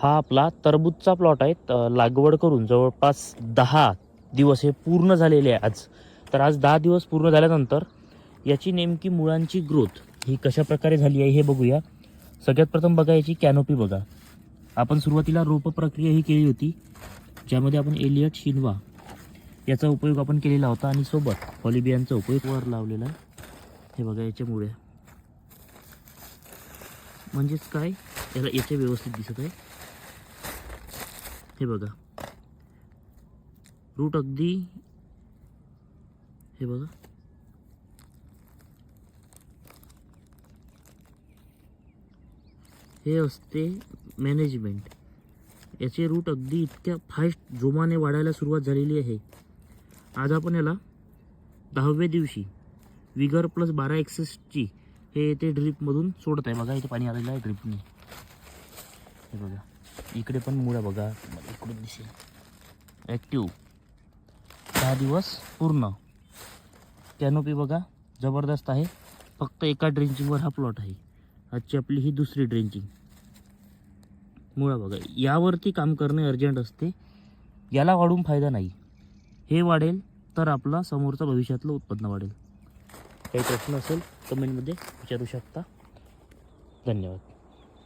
हा आपला टरबूजचा प्लॉट आहे. लागवड करून जवळपास 10 दिवस हे पूर्ण झालेले आहे आज. तर आज 10 दिवस पूर्ण झाल्यानंतर याची नेमकी मुळांची ग्रोथ ही कशा प्रकारे झाली आहे हे बघूया. सगळ्यात प्रथम बघा याची कॅनोपी बघा. आपण सुरुवातीला रोप प्रक्रिया ही केली होती, ज्यामध्ये आपण एलियट शिनवा याचा उपयोग आपण केलेला होता आणि सोबत पॉलिबियांचा उपयोग वर लावलेला आहे. हे बघा याच्यामुळे म्हणजेच काय याचे व्यवस्थित दिसत आहे. हे बघा रूट अगदी, हे बघा हे असते मॅनेजमेंट. याचे रूट अगदी इतक्या फास्ट जोमाने वाढायला सुरुवात झालेली आहे. आज आपण याला 10व्या दिवशी विगर प्लस 12 हे ते ड्रिपमधून सोडत आहे. बघा इथे पाणी आलेलं आहे ड्रिपने. हे बघा इकडे पण मुळा बघा, इकडून दिसेल ॲक्टिव्ह. 10 दिवस पूर्ण. कॅनोपी बघा जबरदस्त आहे. फक्त एका ड्रेंचिंगवर हा प्लॉट आहे. आजची आपली ही दुसरी ड्रेंचिंग. मुळा बघा, यावरती काम करणे अर्जंट असते. याला वाढून फायदा नाही. हे वाढेल तर आपला समोरचा भविष्यातलं उत्पन्न वाढेल. काही प्रश्न असेल कमेंटमध्ये विचारू शकता. धन्यवाद.